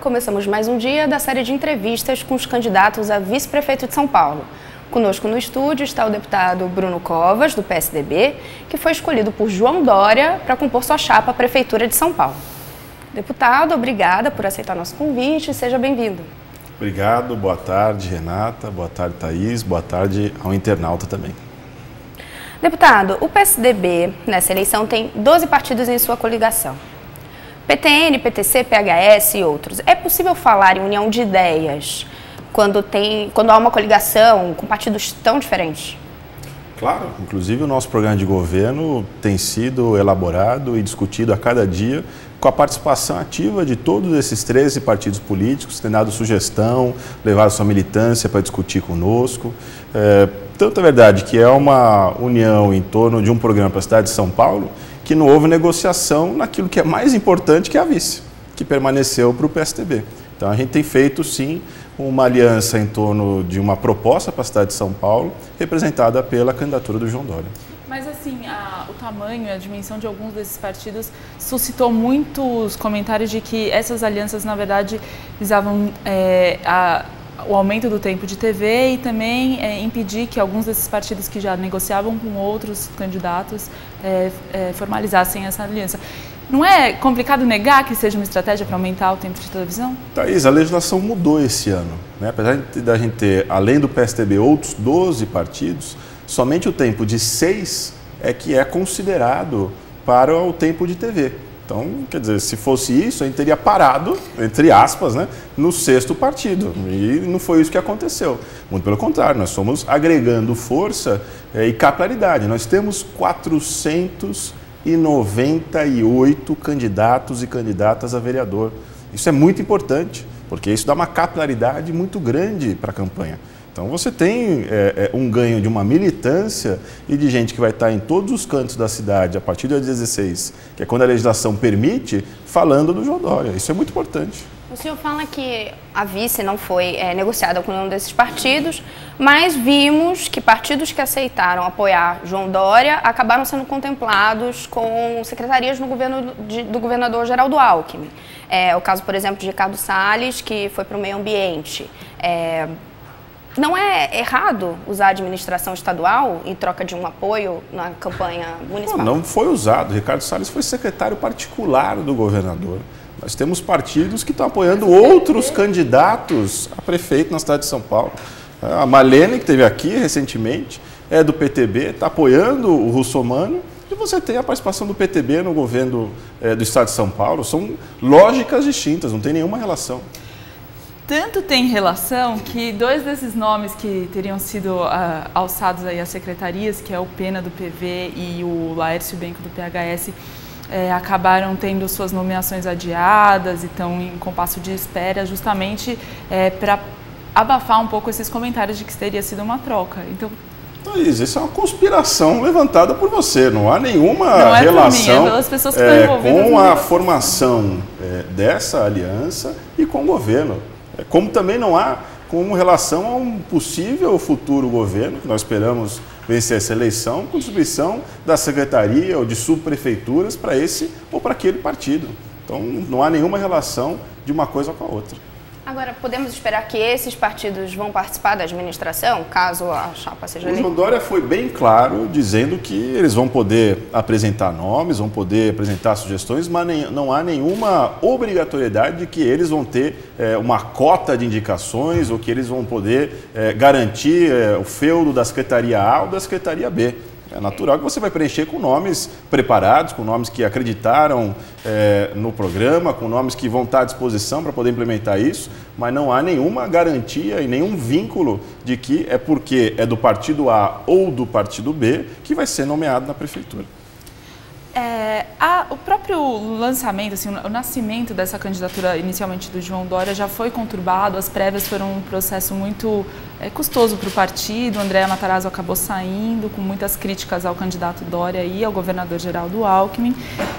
começamos mais um dia da série de entrevistas com os candidatos a vice-prefeito de São Paulo. Conosco no estúdio está o deputado Bruno Covas, do PSDB, que foi escolhido por João Dória para compor sua chapa à Prefeitura de São Paulo. Deputado, obrigada por aceitar nosso convite e seja bem-vindo. Obrigado, boa tarde, Renata, boa tarde, Thaís, boa tarde ao internauta também. Deputado, o PSDB, nessa eleição, tem 12 partidos em sua coligação. PTN, PTC, PHS e outros. É possível falar em união de ideias quando há uma coligação com partidos tão diferentes? Claro, inclusive o nosso programa de governo tem sido elaborado e discutido a cada dia com a participação ativa de todos esses 13 partidos políticos, tem dado sugestão, levado sua militância para discutir conosco. Tanto é verdade que é uma união em torno de um programa para a cidade de São Paulo que não houve negociação naquilo que é mais importante, que é a vice, que permaneceu para o PSDB. Então a gente tem feito sim uma aliança em torno de uma proposta para a cidade de São Paulo, representada pela candidatura do João Dória. Mas assim, o tamanho e a dimensão de alguns desses partidos suscitou muitos comentários de que essas alianças, na verdade, visavam o aumento do tempo de TV e também impedir que alguns desses partidos que já negociavam com outros candidatos formalizassem essa aliança. Não é complicado negar que seja uma estratégia para aumentar o tempo de televisão? Thaís, a legislação mudou esse ano, né? Apesar da gente ter, além do PSDB, outros 12 partidos, somente o tempo de 6 é que é considerado para o tempo de TV. Então, quer dizer, se fosse isso, a gente teria parado, entre aspas, né, no 6º partido. E não foi isso que aconteceu. Muito pelo contrário, nós fomos agregando força e capilaridade. Nós temos 498 candidatos e candidatas a vereador. Isso é muito importante, porque isso dá uma capilaridade muito grande para a campanha. Então você tem um ganho de uma militância e de gente que vai estar em todos os cantos da cidade a partir do dia 16, que é quando a legislação permite, falando do João Dória. Isso é muito importante. O senhor fala que a vice não foi negociada com nenhum desses partidos, mas vimos que partidos que aceitaram apoiar João Dória acabaram sendo contemplados com secretarias no governo do governador Geraldo Alckmin. O caso, por exemplo, de Ricardo Salles, que foi para o meio ambiente. Não é errado usar a administração estadual em troca de um apoio na campanha municipal? Não foi usado. Ricardo Salles foi secretário particular do governador. Nós temos partidos que estão apoiando outros candidatos a prefeito na cidade de São Paulo. A Marlene, que esteve aqui recentemente, é do PTB, está apoiando o Russomano. E você tem a participação do PTB no governo do estado de São Paulo. São lógicas distintas, não tem nenhuma relação. Tanto tem relação que 2 desses nomes que teriam sido alçados aí às secretarias, que é o Pena do PV e o Laércio Benco do PHS, acabaram tendo suas nomeações adiadas e estão em compasso de espera justamente para abafar um pouco esses comentários de que teria sido uma troca. Então, Thaís, isso é uma conspiração levantada por você, não há nenhuma relação pelas pessoas que estão envolvidas com a formação dessa aliança e com o governo. Como também não há com relação a um possível futuro governo, que nós esperamos vencer essa eleição, com distribuição da secretaria ou de subprefeituras para esse ou para aquele partido. Então não há nenhuma relação de uma coisa com a outra. Agora, podemos esperar que esses partidos vão participar da administração, caso a chapa seja eleita? O João Dória foi bem claro, dizendo que eles vão poder apresentar nomes, vão poder apresentar sugestões, mas não há nenhuma obrigatoriedade de que eles vão ter uma cota de indicações ou que eles vão poder garantir o feudo da Secretaria A ou da Secretaria B. É natural que você vai preencher com nomes preparados, com nomes que acreditaram no programa, com nomes que vão estar à disposição para poder implementar isso, mas não há nenhuma garantia e nenhum vínculo de que é porque é do partido A ou do partido B que vai ser nomeado na prefeitura. O próprio lançamento, assim, o nascimento dessa candidatura inicialmente do João Dória já foi conturbado, as prévias foram um processo muito custoso para o partido, Andréa Matarazzo acabou saindo com muitas críticas ao candidato Dória e ao governador Geraldo Alckmin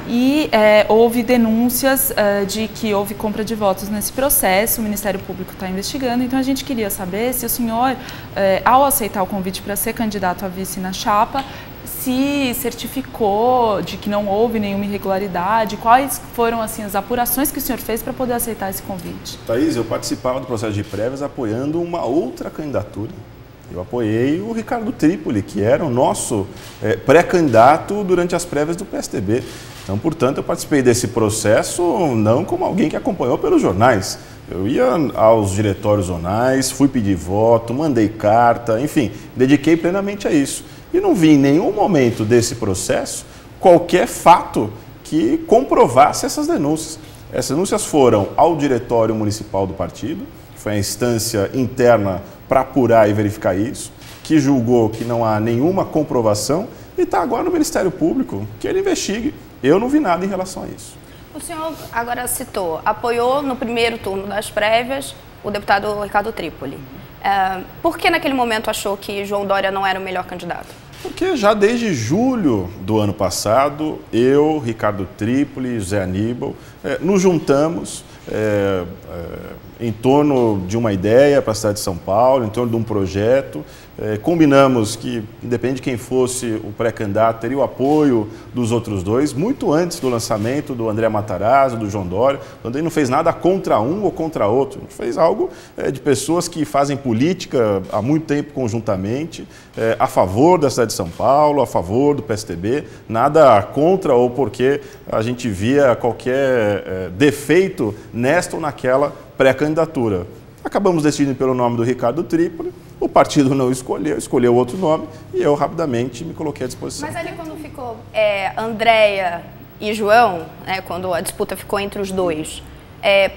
e houve denúncias de que houve compra de votos nesse processo, o Ministério Público está investigando, então a gente queria saber se o senhor, ao aceitar o convite para ser candidato a vice na chapa, se certificou de que não houve nenhuma irregularidade? Quais foram assim, as apurações que o senhor fez para poder aceitar esse convite? Thaís, eu participava do processo de prévias apoiando uma outra candidatura. Eu apoiei o Ricardo Trípoli, que era o nosso pré-candidato durante as prévias do PSDB. Então, portanto, eu participei desse processo não como alguém que acompanhou pelos jornais. Eu ia aos diretórios zonais, fui pedir voto, mandei carta, enfim, dediquei plenamente a isso. E não vi em nenhum momento desse processo qualquer fato que comprovasse essas denúncias. Essas denúncias foram ao Diretório Municipal do partido, que foi a instância interna para apurar e verificar isso, que julgou que não há nenhuma comprovação e está agora no Ministério Público, que ele investigue. Eu não vi nada em relação a isso. O senhor agora citou, apoiou no primeiro turno das prévias o deputado Ricardo Trípoli. Por que naquele momento achou que João Dória não era o melhor candidato? Porque já desde julho do ano passado, eu, Ricardo Trípoli, José Aníbal, nos juntamos em torno de uma ideia para a cidade de São Paulo, em torno de um projeto. Combinamos que, independente de quem fosse o pré-candidato, teria o apoio dos outros dois, muito antes do lançamento do André Matarazzo, do João Dória, quando ele não fez nada contra um ou contra outro. A gente fez algo de pessoas que fazem política há muito tempo conjuntamente, a favor da cidade de São Paulo, a favor do PSDB, nada contra ou porque a gente via qualquer defeito nesta ou naquela pré-candidatura. Acabamos decidindo pelo nome do Ricardo Trípoli, o partido não escolheu outro nome e eu rapidamente me coloquei à disposição. Mas ali quando ficou Andréia e João, quando a disputa ficou entre os dois,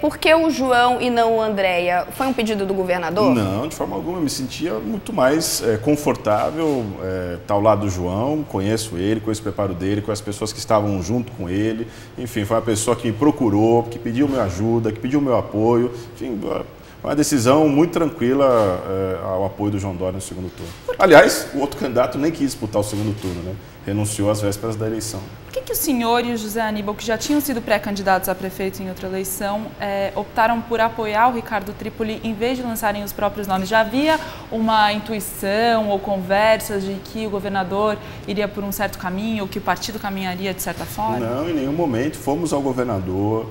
por que o João e não o Andréia? Foi um pedido do governador? Não, de forma alguma. Eu me sentia muito mais confortável estar ao lado do João. Conheço ele, conheço o preparo dele, conheço as pessoas que estavam junto com ele. Enfim, foi uma pessoa que me procurou, que pediu minha ajuda, que pediu meu apoio. Enfim, uma decisão muito tranquila ao apoio do João Dória no segundo turno. Aliás, o outro candidato nem quis disputar o segundo turno, né? Renunciou às vésperas da eleição. Por que o senhor e o José Aníbal, que já tinham sido pré-candidatos a prefeito em outra eleição, optaram por apoiar o Ricardo Trípoli em vez de lançarem os próprios nomes? Já havia uma intuição ou conversas de que o governador iria por um certo caminho, ou que o partido caminharia de certa forma? Não, em nenhum momento. Fomos ao governador.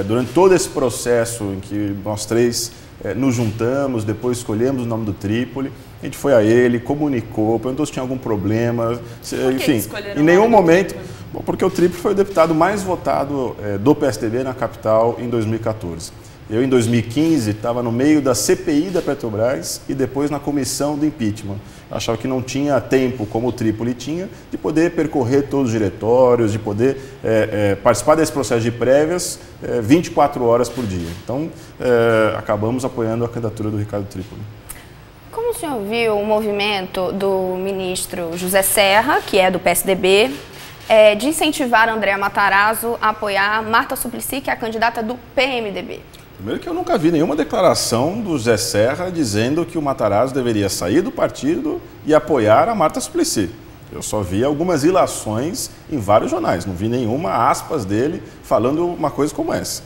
Durante todo esse processo em que nós três nos juntamos, depois escolhemos o nome do Trípoli, a gente foi a ele, comunicou, perguntou se tinha algum problema, enfim, em nenhum momento, porque o Trípoli foi o deputado mais votado do PSDB na capital em 2014. Eu, em 2015, estava no meio da CPI da Petrobras e depois na comissão do impeachment. Eu achava que não tinha tempo, como o Trípoli tinha, de poder percorrer todos os diretórios, de poder participar desse processo de prévias 24 horas por dia. Então, acabamos apoiando a candidatura do Ricardo Trípoli. Como o senhor viu o movimento do ministro José Serra, que é do PSDB, de incentivar André Matarazzo a apoiar Marta Suplicy, que é a candidata do PMDB? Primeiro que eu nunca vi nenhuma declaração do José Serra dizendo que o Matarazzo deveria sair do partido e apoiar a Marta Suplicy. Eu só vi algumas ilações em vários jornais, não vi nenhuma aspas dele falando uma coisa como essa.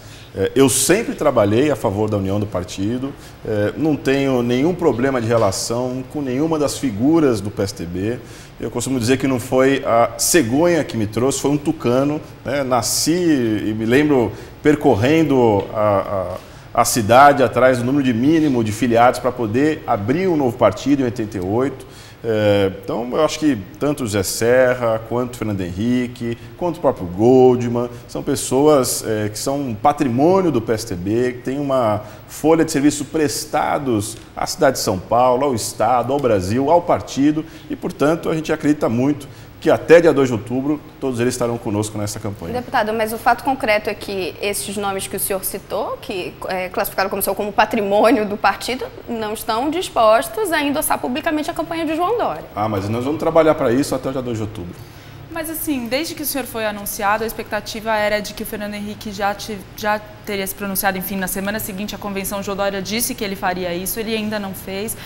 Eu sempre trabalhei a favor da união do partido, não tenho nenhum problema de relação com nenhuma das figuras do PSDB. Eu costumo dizer que não foi a cegonha que me trouxe, foi um tucano. Nasci e me lembro percorrendo a cidade atrás do número de mínimo de filiados para poder abrir um novo partido em 88. Então, eu acho que tanto o José Serra, quanto o Fernando Henrique, quanto o próprio Goldman, são pessoas que são um patrimônio do PSDB, que têm uma folha de serviço prestados à cidade de São Paulo, ao Estado, ao Brasil, ao partido, e, portanto, a gente acredita muito que até dia 2 de outubro todos eles estarão conosco nessa campanha. Deputado, mas o fato concreto é que esses nomes que o senhor citou, que classificaram como patrimônio do partido, não estão dispostos a endossar publicamente a campanha de João Dória. Mas nós vamos trabalhar para isso até o dia 2 de outubro. Mas assim, desde que o senhor foi anunciado, a expectativa era de que o Fernando Henrique já teria se pronunciado, enfim, na semana seguinte a convenção João Dória disse que ele faria isso, ele ainda não fez.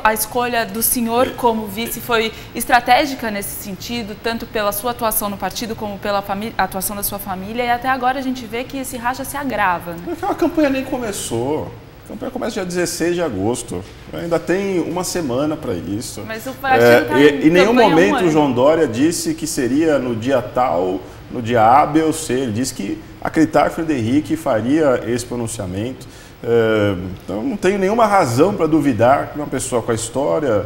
A escolha do senhor como vice foi estratégica nesse sentido, tanto pela sua atuação no partido como pela atuação da sua família, e até agora a gente vê que esse racha se agrava, né? A campanha nem começou. A campanha começa dia 16 de agosto. Ainda tem uma semana para isso. Mas o partido tá em nenhum momento o João Dória disse que seria no dia tal, no dia A, B ou C. Ele disse que acreditava que Fernando Henrique faria esse pronunciamento. Então não tenho nenhuma razão para duvidar que uma pessoa com a história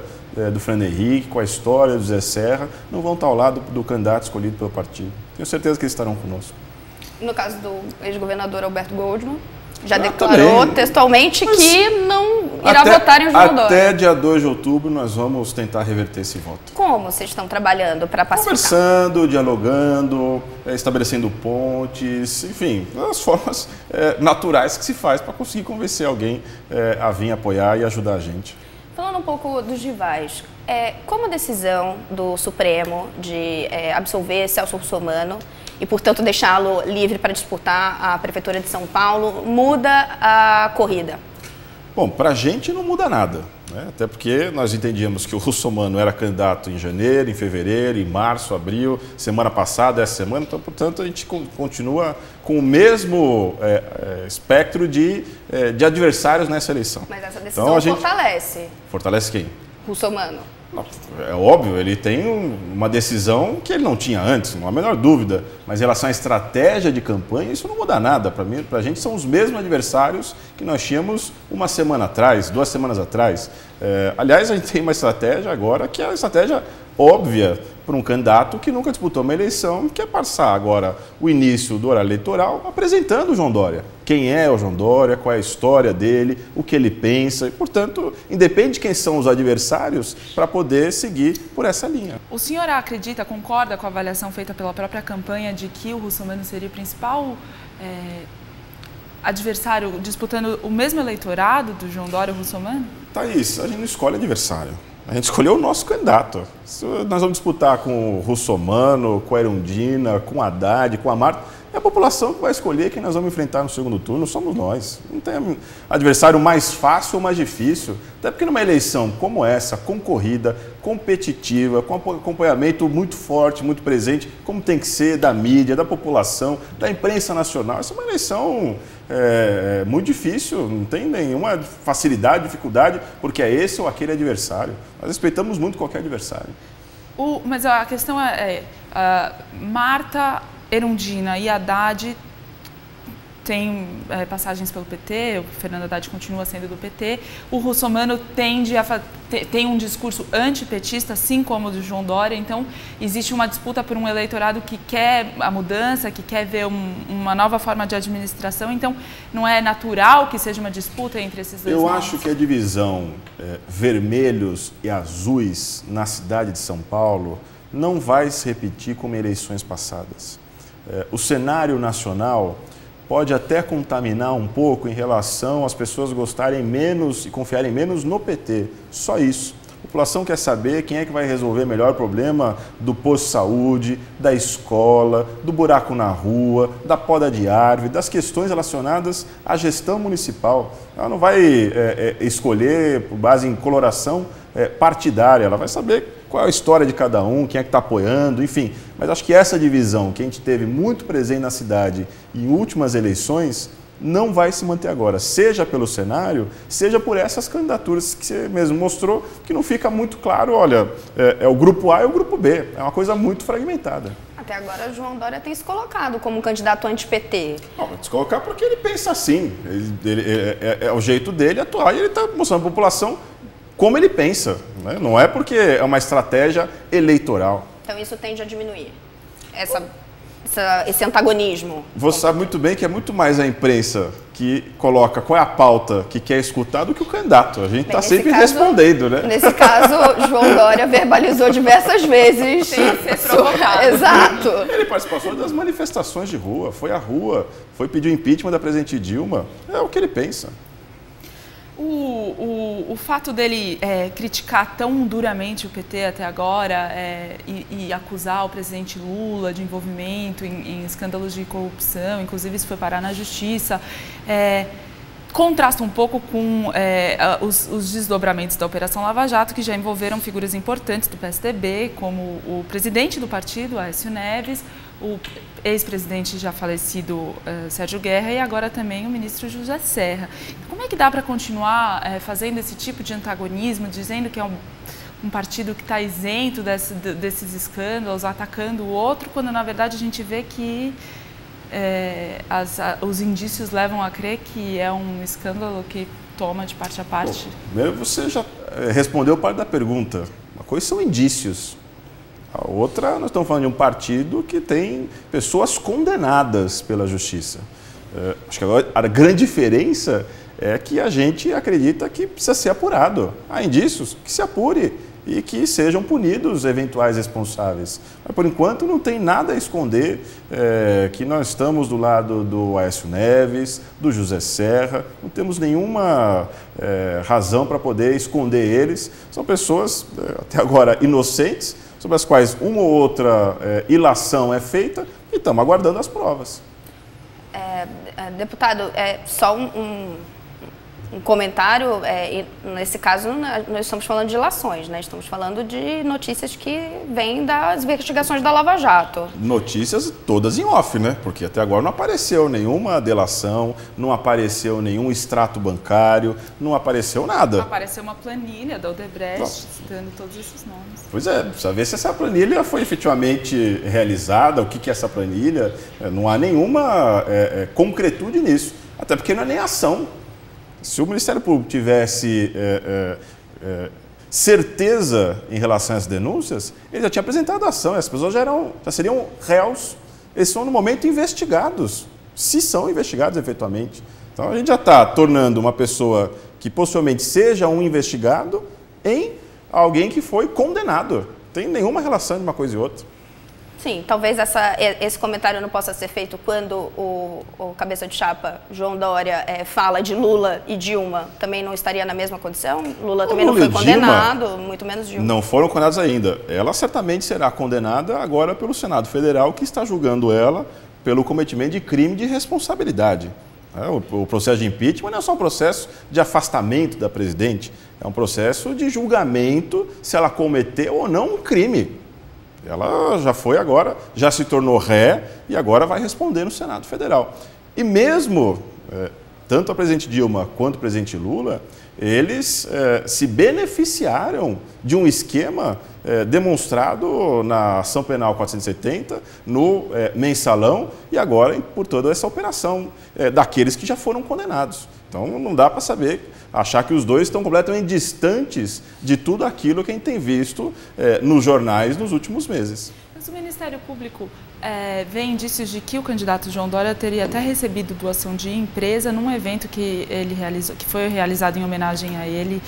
do Fernando Henrique, com a história do Zé Serra, não vão estar ao lado do candidato escolhido pelo partido. Tenho certeza que eles estarão conosco. No caso do ex-governador Alberto Goldman, já declarou também textualmente que não irá votar em João Dória. Até dia 2 de outubro nós vamos tentar reverter esse voto. Como vocês estão trabalhando para pacificar? Conversando, dialogando, estabelecendo pontes, enfim, as formas naturais que se faz para conseguir convencer alguém a vir apoiar e ajudar a gente. Falando um pouco dos rivais, como a decisão do Supremo de absolver Celso Russomano e, portanto, deixá-lo livre para disputar a Prefeitura de São Paulo, muda a corrida? Bom, para a gente não muda nada, né? Até porque nós entendíamos que o Russomano era candidato em janeiro, em fevereiro, em março, abril, semana passada, essa semana, então, portanto, a gente continua com o mesmo espectro de adversários nessa eleição. Mas essa decisão fortalece. Fortalece quem? Russomano. É óbvio, ele tem uma decisão que ele não tinha antes, não há a menor dúvida. Mas em relação à estratégia de campanha, isso não muda nada. Para a gente são os mesmos adversários que nós tínhamos uma semana atrás, 2 semanas atrás. Aliás, a gente tem uma estratégia agora que é a estratégia óbvia para um candidato que nunca disputou uma eleição, que é passar agora o início do horário eleitoral apresentando o João Dória. Quem é o João Dória, qual é a história dele, o que ele pensa e, portanto, independe de quem são os adversários para poder seguir por essa linha. O senhor acredita, concorda com a avaliação feita pela própria campanha de que o Russomano seria o principal adversário disputando o mesmo eleitorado do João Dória e o Russomano? Thaís, a gente não escolhe adversário. A gente escolheu o nosso candidato. Se nós vamos disputar com o Russomano, com a Erundina, com o Haddad, com a Marta, é a população que vai escolher quem nós vamos enfrentar no segundo turno, somos nós. Não tem adversário mais fácil ou mais difícil. Até porque numa eleição como essa, concorrida, competitiva, com acompanhamento muito forte, muito presente, como tem que ser da mídia, da população, da imprensa nacional, essa é uma eleição muito difícil, não tem nenhuma facilidade, dificuldade, porque é esse ou aquele adversário. Nós respeitamos muito qualquer adversário. Mas a questão Marta, Erundina e Haddad tem passagens pelo PT, o Fernando Haddad continua sendo do PT, o Russomano tem um discurso antipetista, assim como o do João Dória, então existe uma disputa por um eleitorado que quer a mudança, que quer ver uma nova forma de administração, então não é natural que seja uma disputa entre esses dois nomes? Acho que a divisão vermelhos e azuis na cidade de São Paulo não vai se repetir como em eleições passadas. O cenário nacional pode até contaminar um pouco em relação às pessoas gostarem menos e confiarem menos no PT. Só isso. A população quer saber quem é que vai resolver melhor o problema do posto de saúde, da escola, do buraco na rua, da poda de árvore, das questões relacionadas à gestão municipal. Ela não vai escolher por base em coloração partidária, ela vai saber qual é a história de cada um, quem é que está apoiando, enfim. Mas acho que essa divisão que a gente teve muito presente na cidade em últimas eleições não vai se manter agora, seja pelo cenário, seja por essas candidaturas que você mesmo mostrou, que não fica muito claro, olha, é o grupo A e o grupo B, é uma coisa muito fragmentada. Até agora o João Dória tem se colocado como candidato anti-PT. Não, vai se colocar porque ele pensa assim, é o jeito dele atuar e ele está mostrando à população como ele pensa, né? Não é porque é uma estratégia eleitoral. Então isso tende a diminuir, esse antagonismo. Você sabe muito bem que é muito mais a imprensa que coloca qual é a pauta que quer escutar do que o candidato. A gente está sempre respondendo, né? Nesse caso, João Dória verbalizou diversas vezes. Sem ser provocado. Exato. Ele participou das manifestações de rua, foi à rua, foi pedir o impeachment da presidente Dilma. É o que ele pensa. O fato dele criticar tão duramente o PT até agora e acusar o presidente Lula de envolvimento em escândalos de corrupção, inclusive isso foi parar na justiça, contrasta um pouco com os desdobramentos da Operação Lava Jato, que já envolveram figuras importantes do PSDB, como o presidente do partido, Aécio Neves, o ex-presidente já falecido Sérgio Guerra e agora também o ministro José Serra. Como é que dá para continuar fazendo esse tipo de antagonismo, dizendo que é um partido que está isento desses escândalos, atacando o outro, quando na verdade a gente vê que os indícios levam a crer que é um escândalo que toma de parte a parte? Primeiro, você já respondeu parte da pergunta. Uma coisa são indícios. A outra, nós estamos falando de um partido que tem pessoas condenadas pela justiça. Acho que agora a grande diferença é que a gente acredita que precisa ser apurado. Há indícios, que se apure e que sejam punidos eventuais responsáveis. Mas, por enquanto, não tem nada a esconder que nós estamos do lado do Aécio Neves, do José Serra, não temos nenhuma razão para poder esconder eles. São pessoas, até agora, inocentes, sobre as quais uma ou outra ilação é feita e estamos aguardando as provas. Deputado, só um comentário, nesse caso nós estamos falando de ilações, né? Estamos falando de notícias que vêm das investigações da Lava Jato. Notícias todas em off, né? Porque até agora não apareceu nenhuma delação, não apareceu nenhum extrato bancário, não apareceu nada. Apareceu uma planilha da Odebrecht citando todos esses nomes. Pois é, precisa ver se essa planilha foi efetivamente realizada, o que é essa planilha. Não há nenhuma concretude nisso, até porque não é nem ação. Se o Ministério Público tivesse certeza em relação às denúncias, ele já tinha apresentado a ação, as pessoas já seriam réus. Eles são, no momento, investigados, se são investigados efetivamente. Então, a gente já está tornando uma pessoa que possivelmente seja um investigado em alguém que foi condenado. Não tem nenhuma relação de uma coisa e outra. Sim, talvez esse comentário não possa ser feito quando o cabeça de chapa, João Dória, fala de Lula e Dilma. Também não estaria na mesma condição? Lula também não foi condenado, muito menos Dilma. Não foram condenados ainda. Ela certamente será condenada agora pelo Senado Federal, que está julgando ela pelo cometimento de crime de responsabilidade. O processo de impeachment não é só um processo de afastamento da presidente, é um processo de julgamento se ela cometeu ou não um crime. Ela já foi agora, já se tornou ré e agora vai responder no Senado Federal. E mesmo, tanto a presidente Dilma quanto o presidente Lula, eles se beneficiaram de um esquema demonstrado na Ação Penal 470, no Mensalão e agora por toda essa operação daqueles que já foram condenados. Então não dá para saber, achar que os dois estão completamente distantes de tudo aquilo que a gente tem visto nos jornais nos últimos meses. Mas o Ministério Público vê indícios de que o candidato João Dória teria até recebido doação de empresa num evento que ele realizou, que foi realizado em homenagem a ele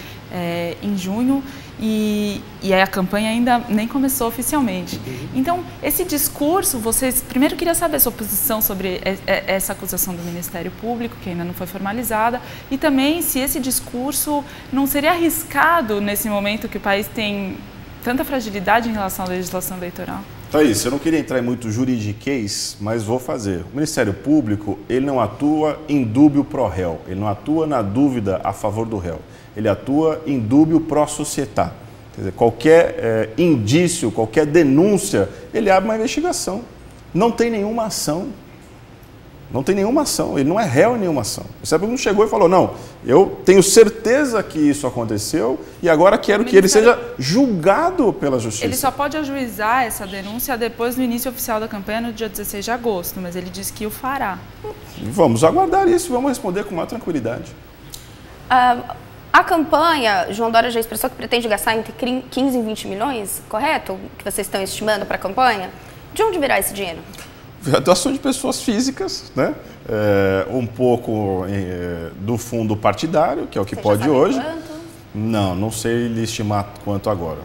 em junho, e a campanha ainda nem começou oficialmente. Então, esse discurso, primeiro queria saber a sua posição sobre essa acusação do Ministério Público, que ainda não foi formalizada, e também se esse discurso não seria arriscado nesse momento que o país tem tanta fragilidade em relação à legislação eleitoral. Thaís, eu não queria entrar em muito juridiquês, mas vou fazer. O Ministério Público, ele não atua em dúbio pro réu, ele não atua na dúvida a favor do réu, ele atua em dúbio pro societá. Quer dizer, qualquer indício, qualquer denúncia, ele abre uma investigação. Não tem nenhuma ação. Não tem nenhuma ação, ele não é réu em nenhuma ação. O Ministério Público não chegou e falou, não, eu tenho certeza que isso aconteceu e agora quero que ele seja julgado pela justiça. Ele só pode ajuizar essa denúncia depois do início oficial da campanha, no dia 16 de agosto, mas ele disse que o fará. Vamos aguardar isso, vamos responder com maior tranquilidade. A campanha, João Dória já expressou que pretende gastar entre 15 e 20 milhões, correto? Que vocês estão estimando para a campanha? De onde virá esse dinheiro? Doação de pessoas físicas, né? Um pouco do fundo partidário, que é o que pode hoje. Quanto? Não sei lhe estimar quanto agora.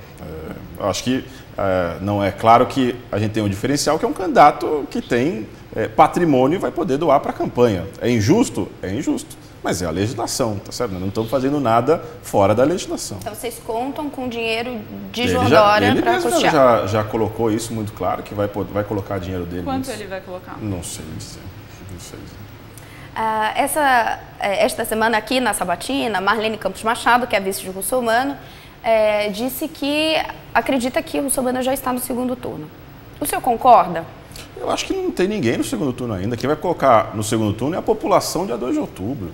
Acho que não é claro que a gente tem um diferencial, que é um candidato que tem patrimônio e vai poder doar para a campanha. É injusto? É injusto. Mas é a legislação, tá certo? Nós não estamos fazendo nada fora da legislação. Então vocês contam com o dinheiro de João Dória para custear? Ele já colocou isso muito claro, que vai colocar dinheiro dele. Quanto ele vai colocar? Não sei dizer. Esta semana aqui na Sabatina, Marlene Campos Machado, que é a vice de Russomano, disse que acredita que Russomano já está no segundo turno. O senhor concorda? Eu acho que não tem ninguém no segundo turno ainda. Quem vai colocar no segundo turno é a população dia 2 de outubro.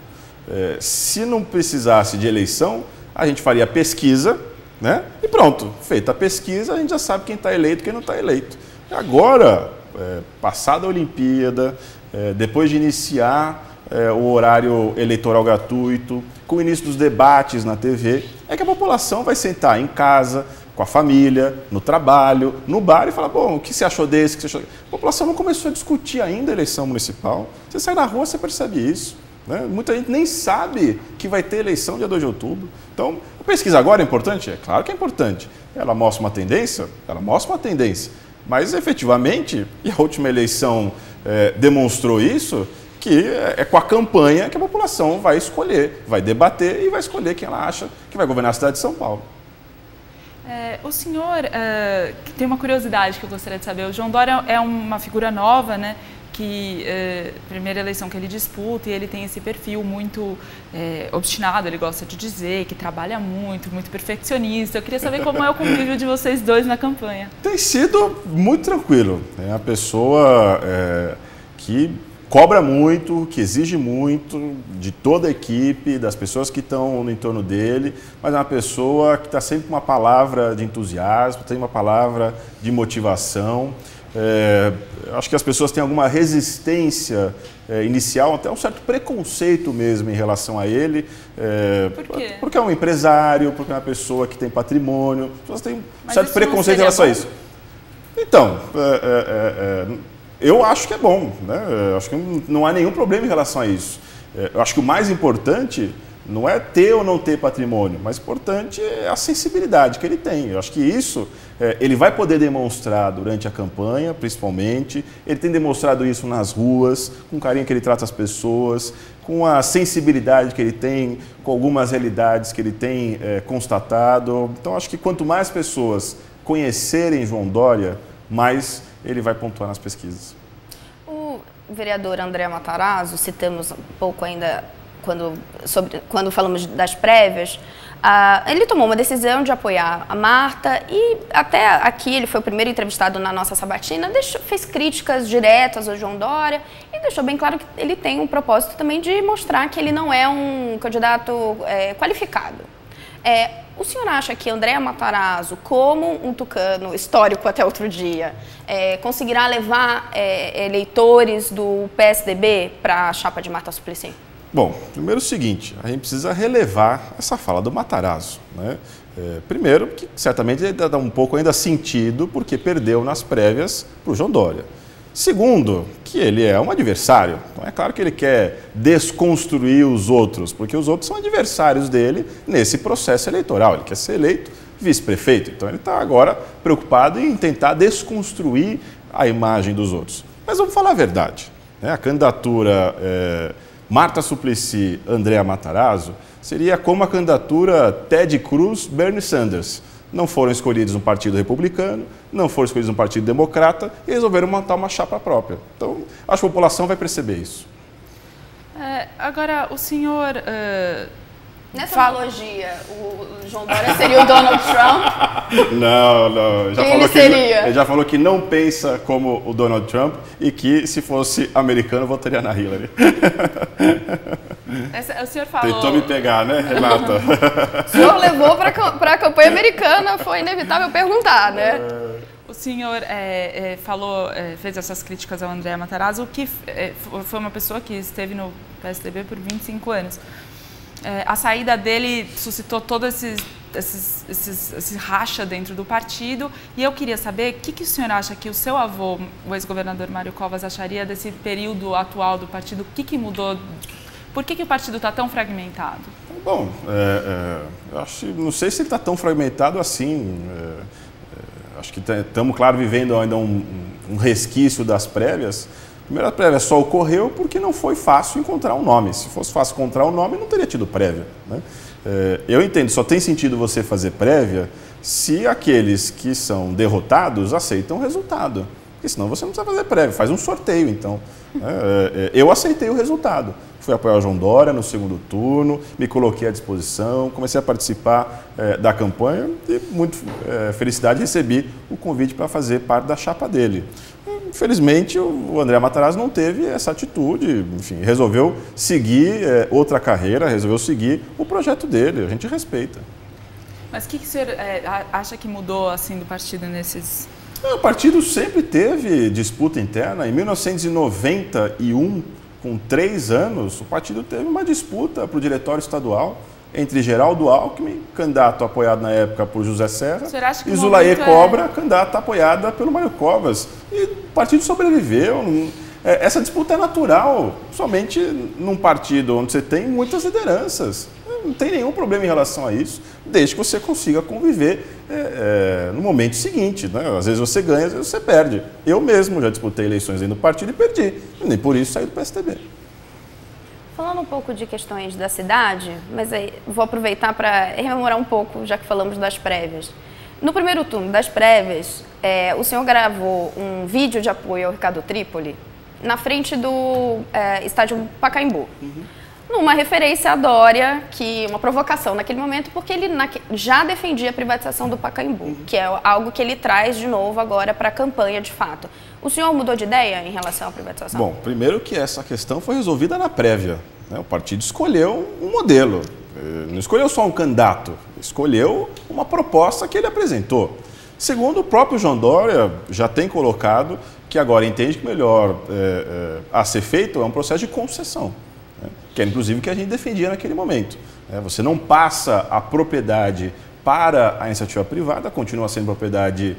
Se não precisasse de eleição, a gente faria pesquisa, né? E pronto, feita a pesquisa, a gente já sabe quem está eleito e quem não está eleito. Agora, passada a Olimpíada, depois de iniciar o horário eleitoral gratuito, com o início dos debates na TV, é que a população vai sentar em casa, com a família, no trabalho, no bar e falar, bom, o que você achou desse? O que você achou? A população não começou a discutir ainda a eleição municipal. Você sai na rua, você percebe isso. Né? Muita gente nem sabe que vai ter eleição dia 2 de outubro. Então, a pesquisa agora é importante? É claro que é importante. Ela mostra uma tendência? Ela mostra uma tendência. Mas, efetivamente, e a última eleição demonstrou isso, que é com a campanha que a população vai escolher, vai debater e vai escolher quem ela acha que vai governar a cidade de São Paulo. O senhor tem uma curiosidade que eu gostaria de saber. O João Dória é uma figura nova, né? Que primeira eleição que ele disputa e ele tem esse perfil muito obstinado, ele gosta de dizer que trabalha muito, muito perfeccionista. Eu queria saber como é o convívio de vocês dois na campanha. Tem sido muito tranquilo. É uma pessoa que cobra muito, que exige muito de toda a equipe, das pessoas que estão no entorno dele, mas é uma pessoa que está sempre com uma palavra de entusiasmo, tem uma palavra de motivação. Acho que as pessoas têm alguma resistência inicial, até um certo preconceito mesmo em relação a ele. Por quê? Porque é um empresário, porque é uma pessoa que tem patrimônio, as pessoas têm um certo preconceito em relação a isso. Então, eu acho que é bom, né? Eu acho que não há nenhum problema em relação a isso. Eu acho que o mais importante não é ter ou não ter patrimônio, mas importante é a sensibilidade que ele tem. Eu acho que isso ele vai poder demonstrar durante a campanha, principalmente. Ele tem demonstrado isso nas ruas, com o carinho que ele trata as pessoas, com a sensibilidade que ele tem, com algumas realidades que ele tem constatado. Então, acho que quanto mais pessoas conhecerem João Dória, mais ele vai pontuar nas pesquisas. O vereador André Matarazzo, citamos um pouco ainda quando falamos das prévias, ele tomou uma decisão de apoiar a Marta e até aqui ele foi o primeiro entrevistado na nossa Sabatina, fez críticas diretas ao João Dória e deixou bem claro que ele tem um propósito também de mostrar que ele não é um candidato qualificado. O senhor acha que André Matarazzo, como um tucano histórico até outro dia, conseguirá levar eleitores do PSDB para a chapa de Marta Suplicy? Bom, primeiro o seguinte, a gente precisa relevar essa fala do Matarazzo, né? Primeiro, que certamente ele dá um pouco ainda sentido, porque perdeu nas prévias para o João Dória. Segundo, que ele é um adversário. Então é claro que ele quer desconstruir os outros, porque os outros são adversários dele nesse processo eleitoral. Ele quer ser eleito vice-prefeito. Então ele está agora preocupado em tentar desconstruir a imagem dos outros. Mas vamos falar a verdade, né? A candidatura Marta Suplicy, André Matarazzo, seria como a candidatura Ted Cruz, Bernie Sanders. Não foram escolhidos no Partido Republicano, não foram escolhidos no Partido Democrata e resolveram montar uma chapa própria. Então, acho que a população vai perceber isso. Agora, o senhor... Nessa analogia, o João Dória seria o Donald Trump? Não. Ele já falou que não pensa como o Donald Trump e que, se fosse americano, votaria na Hillary. O senhor falou... Tentou me pegar, né, Renata? O senhor levou para a campanha americana, foi inevitável perguntar, né? O senhor fez essas críticas ao André Matarazzo, que foi uma pessoa que esteve no PSDB por 25 anos. A saída dele suscitou todo esse racha dentro do partido e eu queria saber o que o senhor acha que o seu avô, o ex-governador Mário Covas, acharia desse período atual do partido, o que mudou, por que o partido está tão fragmentado? Bom, não sei se ele está tão fragmentado assim, acho que estamos, claro, vivendo ainda um resquício das prévias. A primeira prévia só ocorreu porque não foi fácil encontrar um nome. Se fosse fácil encontrar um nome, não teria tido prévia, né? Eu entendo, só tem sentido você fazer prévia se aqueles que são derrotados aceitam o resultado. porque senão você não precisa fazer prévia, faz um sorteio, então. Eu aceitei o resultado. Fui apoiar o João Dória no segundo turno, me coloquei à disposição, comecei a participar da campanha e, muito felicidade, recebi o convite para fazer parte da chapa dele. Infelizmente, o André Matarazzo não teve essa atitude, enfim, resolveu seguir outra carreira, resolveu seguir o projeto dele, a gente respeita. Mas o que o senhor acha que mudou assim do partido nesses... O partido sempre teve disputa interna. Em 1991, com 3 anos, o partido teve uma disputa para o diretório estadual entre Geraldo Alckmin, candidato apoiado na época por José Serra, e Zulaê Cobra, candidata apoiada pelo Mário Covas. E o partido sobreviveu. Essa disputa é natural, somente num partido onde você tem muitas lideranças. Não tem nenhum problema em relação a isso, desde que você consiga conviver no momento seguinte, né? Às vezes você ganha, às vezes você perde. Eu mesmo já disputei eleições dentro do partido e perdi, nem por isso saí do PSDB. Falando um pouco de questões da cidade, mas aí vou aproveitar para rememorar um pouco, já que falamos das prévias. No primeiro turno das prévias, o senhor gravou um vídeo de apoio ao Ricardo Trípoli na frente do estádio Pacaembu. Numa referência a Dória, uma provocação naquele momento, porque ele já defendia a privatização do Pacaembu, que é algo que ele traz de novo agora para a campanha de fato. O senhor mudou de ideia em relação à privatização? Bom, primeiro que essa questão foi resolvida na prévia, né? O partido escolheu um modelo, não escolheu só um candidato, escolheu uma proposta que ele apresentou. Segundo, o próprio João Dória já tem colocado que agora entende que o melhor a ser feito é um processo de concessão, que é inclusive o que a gente defendia naquele momento. Você não passa a propriedade para a iniciativa privada, continua sendo propriedade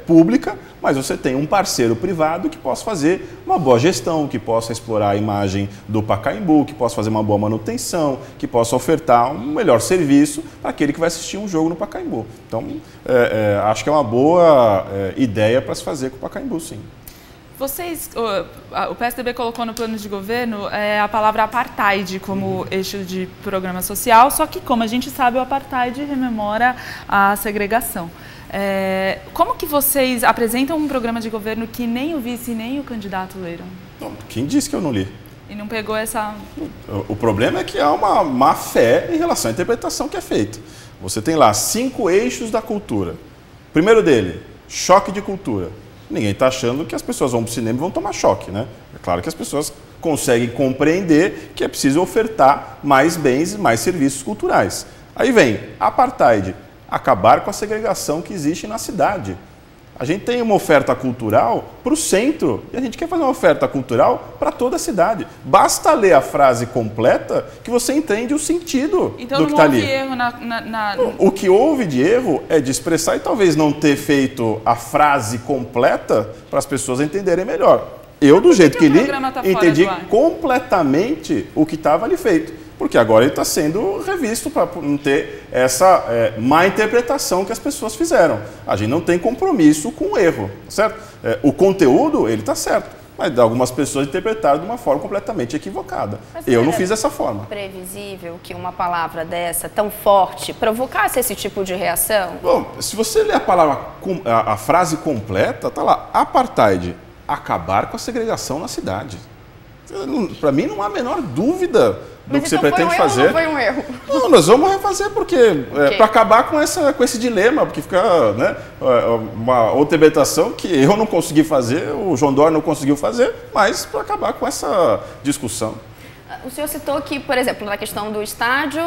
pública, mas você tem um parceiro privado que possa fazer uma boa gestão, que possa explorar a imagem do Pacaembu, que possa fazer uma boa manutenção, que possa ofertar um melhor serviço para aquele que vai assistir um jogo no Pacaembu. Então, acho que é uma boa ideia para se fazer com o Pacaembu, sim. O PSDB colocou no plano de governo a palavra apartheid como eixo de programa social, só que, como a gente sabe, o apartheid rememora a segregação. Como que vocês apresentam um programa de governo que nem o vice nem o candidato leram? Quem disse que eu não li? E não pegou essa... O problema é que há uma má fé em relação à interpretação que é feita. Você tem lá 5 eixos da cultura. Primeiro dele, choque de cultura. Ninguém está achando que as pessoas vão para o cinema e vão tomar choque, né? É claro que as pessoas conseguem compreender que é preciso ofertar mais bens e mais serviços culturais. Aí vem apartheid, acabar com a segregação que existe na cidade. A gente tem uma oferta cultural para o centro e a gente quer fazer uma oferta cultural para toda a cidade. Basta ler a frase completa que você entende o sentido do que está ali. Então não houve erro O que houve de erro é de expressar e talvez não ter feito a frase completa para as pessoas entenderem melhor. Eu, do jeito que li, entendi completamente o que estava ali feito. Porque agora ele está sendo revisto para não ter essa má interpretação que as pessoas fizeram. A gente não tem compromisso com o erro, certo? O conteúdo, ele está certo, mas algumas pessoas interpretaram de uma forma completamente equivocada. Eu não fiz dessa forma. Previsível que uma palavra dessa, tão forte, provocasse esse tipo de reação? Bom, se você ler a frase completa, está lá, apartheid, acabar com a segregação na cidade. Para mim não há a menor dúvida do que você pretende fazer. Não foi um erro? Não, nós vamos refazer porque para acabar com esse dilema, porque fica uma outra interpretação que eu não consegui fazer, o João Dória não conseguiu fazer, mas para acabar com essa discussão. O senhor citou que, por exemplo, na questão do estádio,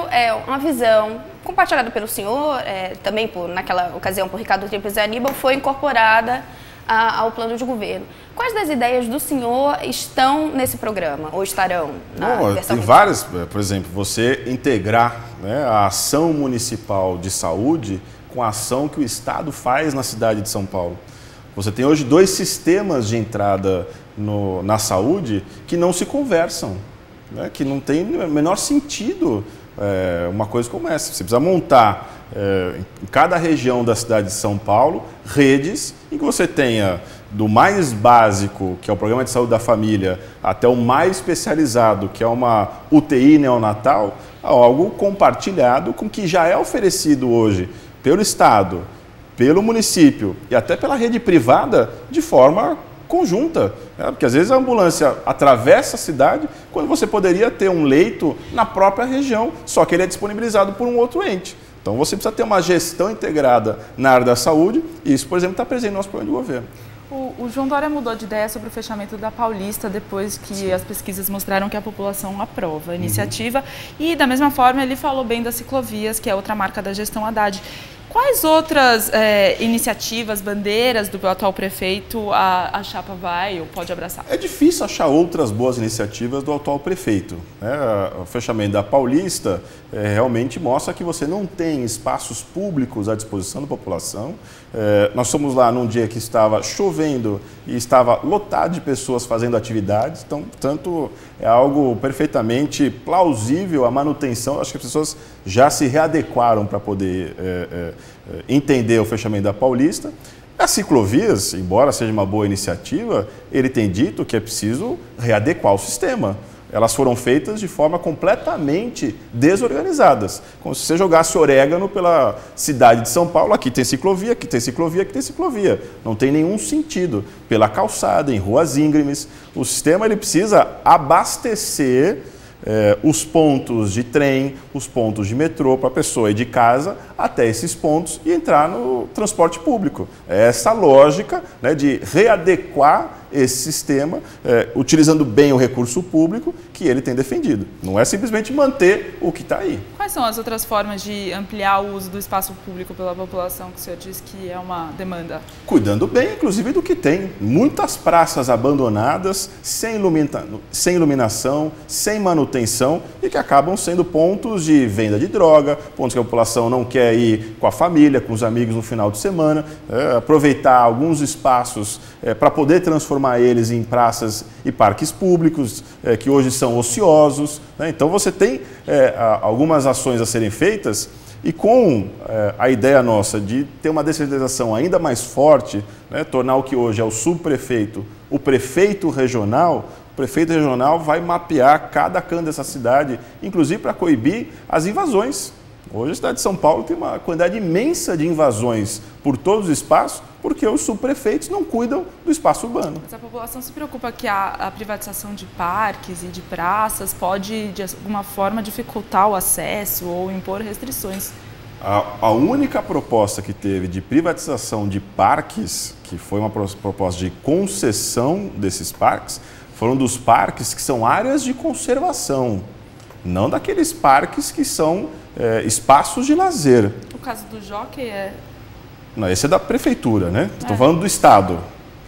uma visão compartilhada pelo senhor, também naquela ocasião por Ricardo Trípoli e Aníbal, foi incorporada ao plano de governo. Quais das ideias do senhor estão nesse programa, ou estarão na versão? Tem várias, por exemplo, você integrar a ação municipal de saúde com a ação que o Estado faz na cidade de São Paulo. Você tem hoje 2 sistemas de entrada na saúde que não se conversam, que não tem o menor sentido uma coisa como essa. Você precisa montar em cada região da cidade de São Paulo redes em que você tenha do mais básico, que é o Programa de Saúde da Família, até o mais especializado, que é uma UTI neonatal, algo compartilhado com o que já é oferecido hoje pelo Estado, pelo município e até pela rede privada de forma conjunta, né? Porque às vezes a ambulância atravessa a cidade quando você poderia ter um leito na própria região, só que ele é disponibilizado por um outro ente. Então você precisa ter uma gestão integrada na área da saúde e isso, por exemplo, está presente no nosso plano de governo. O João Dória mudou de ideia sobre o fechamento da Paulista depois que as pesquisas mostraram que a população aprova a iniciativa. E, da mesma forma, ele falou bem das ciclovias, que é outra marca da gestão Haddad. Quais outras iniciativas, bandeiras do atual prefeito a chapa vai ou pode abraçar? É difícil achar outras boas iniciativas do atual prefeito, né? O fechamento da Paulista realmente mostra que você não tem espaços públicos à disposição da população. Nós fomos lá num dia que estava chovendo e estava lotado de pessoas fazendo atividades, então, portanto, é algo perfeitamente plausível a manutenção. Acho que as pessoas já se readequaram para poder entender o fechamento da Paulista. As ciclovias, embora seja uma boa iniciativa, ele tem dito que é preciso readequar o sistema. Elas foram feitas de forma completamente desorganizadas. Como se você jogasse orégano pela cidade de São Paulo, aqui tem ciclovia, aqui tem ciclovia, aqui tem ciclovia. Não tem nenhum sentido. Pela calçada, em ruas íngremes. O sistema ele precisa abastecer os pontos de trem, os pontos de metrô para a pessoa ir de casa até esses pontos e entrar no transporte público. É essa lógica, né, de readequar esse sistema, utilizando bem o recurso público que ele tem defendido. Não é simplesmente manter o que está aí. Quais são as outras formas de ampliar o uso do espaço público pela população que o senhor diz que é uma demanda? Cuidando bem, inclusive, do que tem. Muitas praças abandonadas, sem iluminação, sem manutenção e que acabam sendo pontos de venda de droga, pontos que a população não quer ir com a família, com os amigos no final de semana, aproveitar alguns espaços para poder transformar eles em praças e parques públicos, que hoje são ociosos, né? Então você tem algumas ações a serem feitas e com a ideia nossa de ter uma descentralização ainda mais forte, né, tornar o que hoje é o subprefeito, o prefeito regional vai mapear cada canto dessa cidade, inclusive para coibir as invasões. Hoje a cidade de São Paulo tem uma quantidade imensa de invasões por todos os espaços, porque os subprefeitos não cuidam do espaço urbano. Mas a população se preocupa que a privatização de parques e de praças pode, de alguma forma, dificultar o acesso ou impor restrições. A única proposta que teve de privatização de parques, que foi uma proposta de concessão desses parques, foram dos parques que são áreas de conservação, não daqueles parques que são espaços de lazer. O caso do Jockey é... Não, esse é da prefeitura, né? Estou falando do Estado,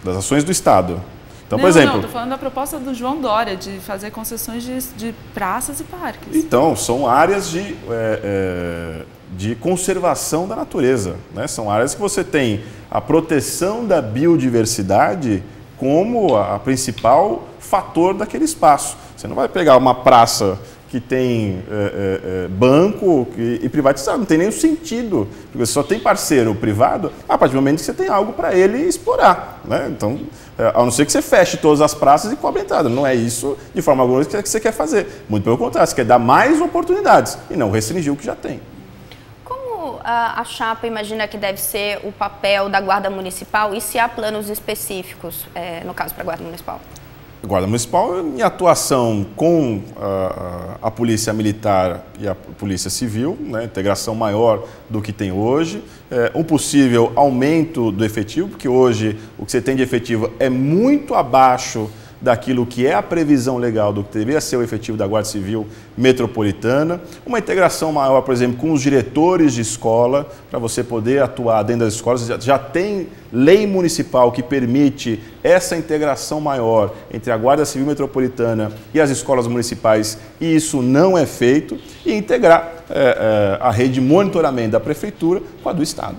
das ações do Estado. Então, por exemplo... Não, estou falando da proposta do João Dória, de fazer concessões de praças e parques. Então, são áreas de conservação da natureza, né? São áreas que você tem a proteção da biodiversidade como a principal fator daquele espaço. Você não vai pegar uma praça que tem banco e privatizar, não tem nenhum sentido, porque você só tem parceiro privado a partir do momento que você tem algo para ele explorar, né? Então, a não ser que você feche todas as praças e cobre a entrada, não é isso de forma alguma que você quer fazer, muito pelo contrário, você quer dar mais oportunidades e não restringir o que já tem. Como a chapa imagina que deve ser o papel da Guarda Municipal e se há planos específicos, no caso, para a Guarda Municipal? A Guarda Municipal, em atuação com a Polícia Militar e a Polícia Civil, né, integração maior do que tem hoje, um possível aumento do efetivo, porque hoje o que você tem de efetivo é muito abaixo daquilo que é a previsão legal do que deveria ser o efetivo da Guarda Civil Metropolitana, uma integração maior, por exemplo, com os diretores de escola, para você poder atuar dentro das escolas. Já tem lei municipal que permite essa integração maior entre a Guarda Civil Metropolitana e as escolas municipais, e isso não é feito, e integrar a rede de monitoramento da Prefeitura com a do Estado.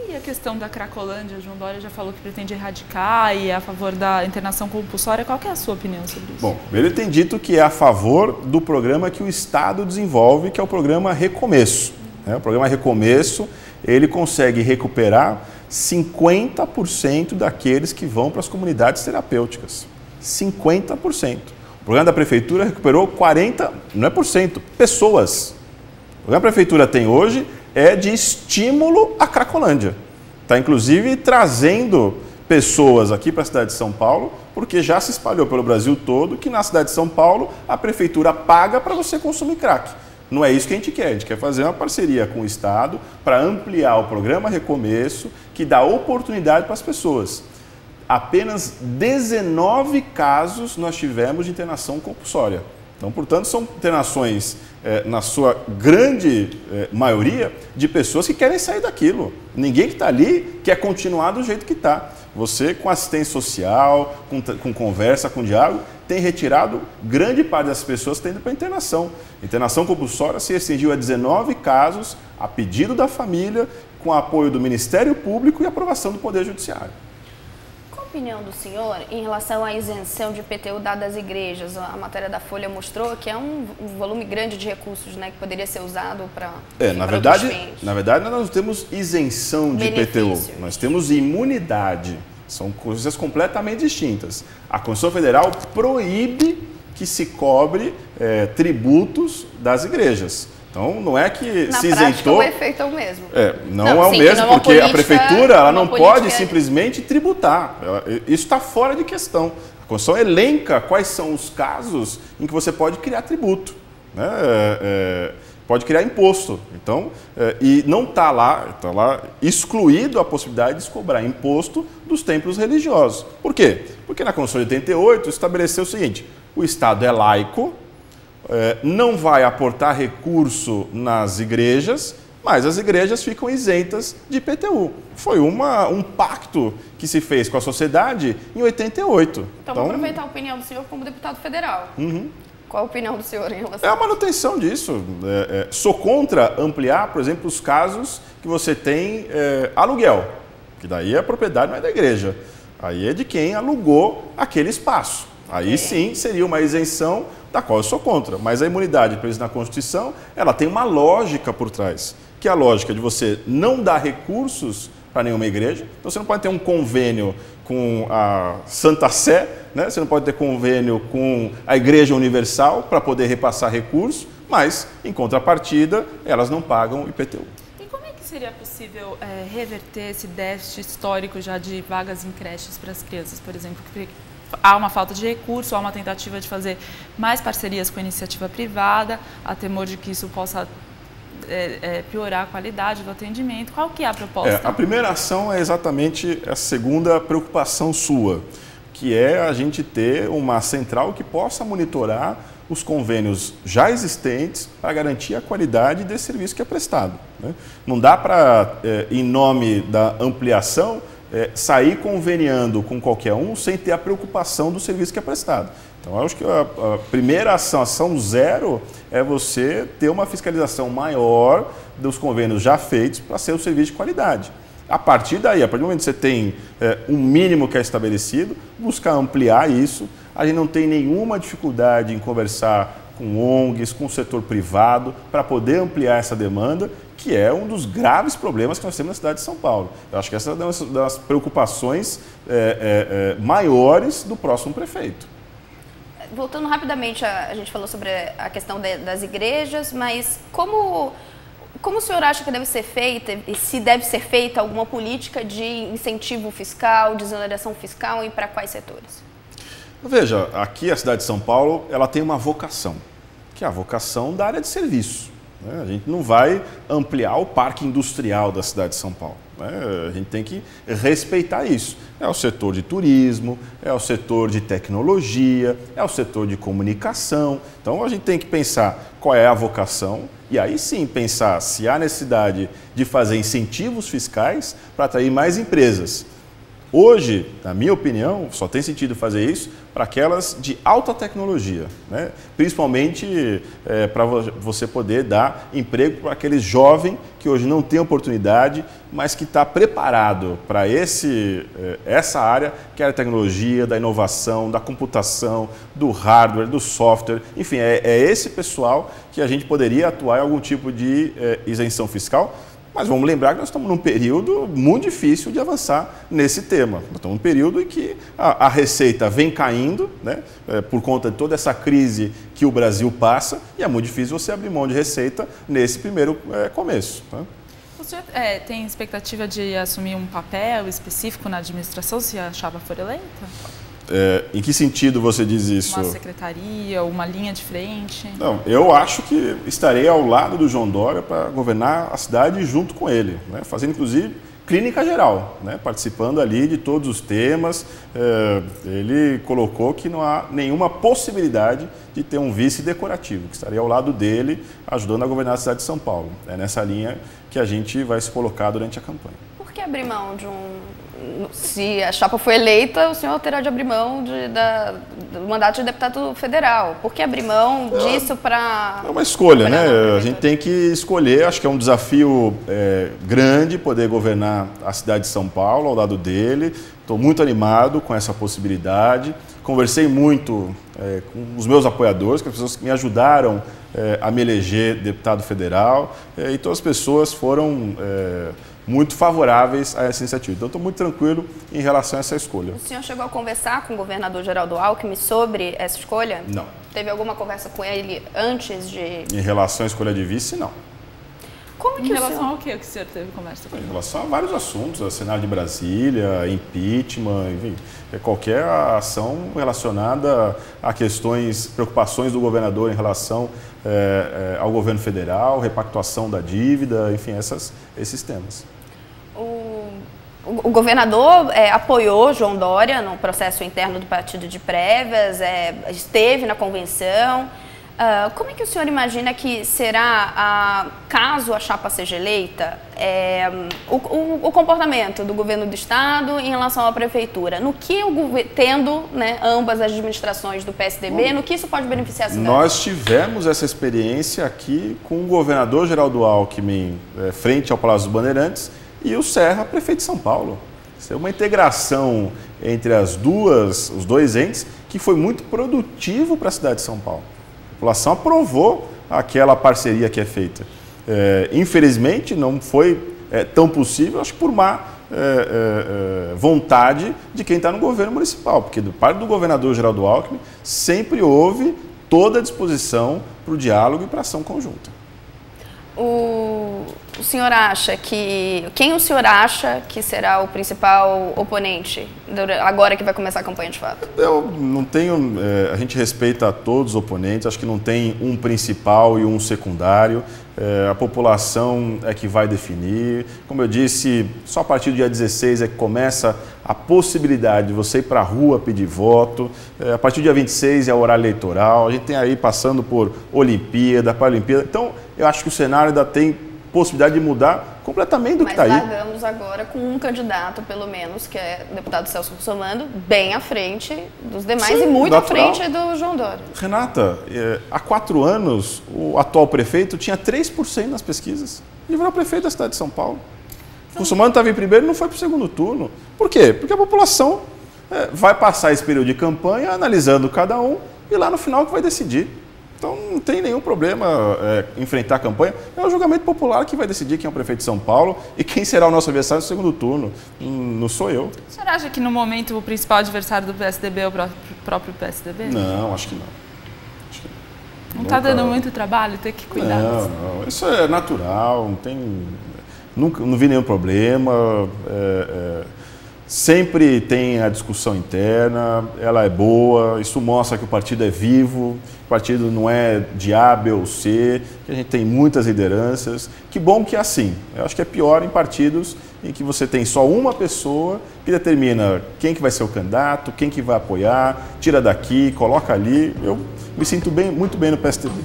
E a questão da Cracolândia, o João Dória já falou que pretende erradicar e é a favor da internação compulsória. Qual que é a sua opinião sobre isso? Bom, ele tem dito que é a favor do programa que o Estado desenvolve, que é o programa Recomeço. O programa Recomeço, ele consegue recuperar 50% daqueles que vão para as comunidades terapêuticas. 50%. O programa da Prefeitura recuperou 40%, não é por cento, pessoas. O programa que a Prefeitura tem hoje é de estímulo à Cracolândia. Está, inclusive, trazendo pessoas aqui para a cidade de São Paulo, porque já se espalhou pelo Brasil todo que na cidade de São Paulo a prefeitura paga para você consumir crack. Não é isso que a gente quer fazer uma parceria com o Estado para ampliar o programa Recomeço, que dá oportunidade para as pessoas. Apenas 19 casos nós tivemos de internação compulsória. Então, portanto, são internações, na sua grande maioria, de pessoas que querem sair daquilo. Ninguém que está ali quer continuar do jeito que está. Você, com assistência social, com conversa, com diálogo, tem retirado grande parte das pessoas que estão indo para a internação. Internação compulsória se restringiu a 19 casos, a pedido da família, com apoio do Ministério Público e aprovação do Poder Judiciário. Qual a opinião do senhor em relação à isenção de IPTU dada às igrejas? A matéria da Folha mostrou que é um volume grande de recursos, né, que poderia ser usado para na verdade, nós não temos isenção de IPTU, nós temos imunidade. São coisas completamente distintas. A Constituição Federal proíbe que se cobre tributos das igrejas. Então, não é que se isentou... o efeito é o mesmo. Não é o mesmo, porque a prefeitura ela não pode simplesmente tributar. Isso está fora de questão. A Constituição elenca quais são os casos em que você pode criar tributo, né? Pode criar imposto. Então, e não está lá excluído a possibilidade de se cobrar imposto dos templos religiosos. Por quê? Porque na Constituição de 88 estabeleceu o seguinte: o Estado é laico, não vai aportar recurso nas igrejas, mas as igrejas ficam isentas de IPTU. Foi um pacto que se fez com a sociedade em 88. Então vou aproveitar a opinião do senhor como deputado federal. Qual a opinião do senhor em relação a a manutenção disso. Sou contra ampliar, por exemplo, os casos que você tem aluguel, que daí a propriedade não é da igreja, aí é de quem alugou aquele espaço. Aí sim seria uma isenção da qual eu sou contra. Mas a imunidade prevista na Constituição, ela tem uma lógica por trás, que é a lógica de você não dar recursos para nenhuma igreja. Então você não pode ter um convênio com a Santa Sé, né? Você não pode ter convênio com a Igreja Universal para poder repassar recursos, mas, em contrapartida, elas não pagam IPTU. E como é que seria possível reverter esse déficit histórico já de vagas em creches para as crianças, por exemplo? Há uma falta de recurso, há uma tentativa de fazer mais parcerias com a iniciativa privada, há temor de que isso possa piorar a qualidade do atendimento. Qual que é a proposta? A primeira ação é exatamente a segunda preocupação sua, que é a gente ter uma central que possa monitorar os convênios já existentes para garantir a qualidade desse serviço que é prestado, né? Não dá para, em nome da ampliação, sair conveniando com qualquer um sem ter a preocupação do serviço que é prestado. Então, eu acho que a primeira ação zero é você ter uma fiscalização maior dos convênios já feitos para ser um serviço de qualidade. A partir daí, a partir do momento que você tem um mínimo que é estabelecido, buscar ampliar isso. A gente não tem nenhuma dificuldade em conversar com ONGs, com o setor privado, para poder ampliar essa demanda, que é um dos graves problemas que nós temos na cidade de São Paulo. Eu acho que essa é uma das preocupações maiores do próximo prefeito. Voltando rapidamente, a gente falou sobre a questão das igrejas, mas como o senhor acha que deve ser feita, e se deve ser feita alguma política de incentivo fiscal, de exoneração fiscal e para quais setores? Veja, aqui a cidade de São Paulo, ela tem uma vocação, que é a vocação da área de serviço, né? A gente não vai ampliar o parque industrial da cidade de São Paulo, né? A gente tem que respeitar isso. É o setor de turismo, é o setor de tecnologia, é o setor de comunicação. Então a gente tem que pensar qual é a vocação e aí sim pensar se há necessidade de fazer incentivos fiscais para atrair mais empresas. Hoje, na minha opinião, só tem sentido fazer isso para aquelas de alta tecnologia, né? Principalmente para você poder dar emprego para aqueles jovens que hoje não tem oportunidade, mas que está preparado para essa área, que é a tecnologia, da inovação, da computação, do hardware, do software. Enfim, é esse pessoal que a gente poderia atuar em algum tipo de isenção fiscal. Mas vamos lembrar que nós estamos num período muito difícil de avançar nesse tema. Nós estamos num período em que a receita vem caindo, né, por conta de toda essa crise que o Brasil passa, e é muito difícil você abrir mão de receita nesse primeiro começo. Tá? senhor tem expectativa de assumir um papel específico na administração se a chapa for eleita? Em que sentido você diz isso? Uma secretaria, uma linha de frente? Não, eu acho que estarei ao lado do João Dória para governar a cidade junto com ele, né? Fazendo inclusive clínica geral, né? Participando ali de todos os temas. Ele colocou que não há nenhuma possibilidade de ter um vice decorativo, que estaria ao lado dele ajudando a governar a cidade de São Paulo. É nessa linha que a gente vai se colocar durante a campanha. Por que abrir mão de se a chapa for eleita, o senhor terá de abrir mão do mandato de deputado federal. Por que abrir mão disso para... É uma escolha, né? A gente tem que escolher. Acho que é um desafio grande poder governar a cidade de São Paulo ao lado dele. Estou muito animado com essa possibilidade. Conversei muito com os meus apoiadores, com as pessoas que me ajudaram a me eleger deputado federal. E todas as pessoas foram... muito favoráveis a essa iniciativa. Então, estou muito tranquilo em relação a essa escolha. O senhor chegou a conversar com o governador Geraldo Alckmin sobre essa escolha? Não. Teve alguma conversa com ele antes de... Em relação à escolha de vice, não. Como que em relação ao que o senhor teve conversa com ele? Em relação a vários assuntos, a Senado de Brasília, impeachment, enfim, qualquer ação relacionada a questões, preocupações do governador em relação ao governo federal, repactuação da dívida, enfim, esses temas. O governador apoiou João Dória no processo interno do partido de prévias, esteve na convenção. Como é que o senhor imagina que será, caso a chapa seja eleita, o comportamento do governo do estado em relação à prefeitura? No que, tendo ambas as administrações do PSDB, no que isso pode beneficiar a cidade? Nós tivemos essa experiência aqui com o governador Geraldo Alckmin frente ao Palácio dos Bandeirantes e o Serra, prefeito de São Paulo. Isso é uma integração entre os dois entes que foi muito produtivo para a cidade de São Paulo. A população aprovou aquela parceria que é feita. Infelizmente, não foi tão possível, acho que por má vontade de quem está no governo municipal, porque do parte do governador Geraldo Alckmin sempre houve toda a disposição para o diálogo e para a ação conjunta. O senhor acha que... Quem o senhor acha que será o principal oponente agora que vai começar a campanha de fato? Eu não tenho... a gente respeita todos os oponentes, acho que não tem um principal e um secundário. A população é que vai definir. Como eu disse, só a partir do dia 16 é que começa a possibilidade de você ir para a rua pedir voto. A partir do dia 26 é o horário eleitoral. A gente tem aí passando por Olimpíada, Paralimpíada. Então, eu acho que o cenário ainda tem possibilidade de mudar completamente do que está aí. Mas largamos agora com um candidato, pelo menos, que é o deputado Celso Russomano, bem à frente dos demais. Sim, e muito natural. À frente do João Dória. Renata, há 4 anos, o atual prefeito tinha 3% nas pesquisas e virou prefeito da cidade de São Paulo. O Russomano estava em primeiro e não foi para o segundo turno. Por quê? Porque a população vai passar esse período de campanha analisando cada um e lá no final que vai decidir. Então não tem nenhum problema enfrentar a campanha. É o julgamento popular que vai decidir quem é o prefeito de São Paulo e quem será o nosso adversário no segundo turno. Não sou eu. O senhor acha que no momento o principal adversário do PSDB é o próprio PSDB? Não, acho que não. Não está dando muito trabalho ter que cuidar disso? Não, isso é natural, não tem... não vi nenhum problema. Sempre tem a discussão interna, ela é boa, isso mostra que o partido é vivo, o partido não é de A, B ou C, que a gente tem muitas lideranças. Que bom que é assim. Eu acho que é pior em partidos em que você tem só uma pessoa que determina quem que vai ser o candidato, quem que vai apoiar, tira daqui, coloca ali. Eu me sinto muito bem no PSDB.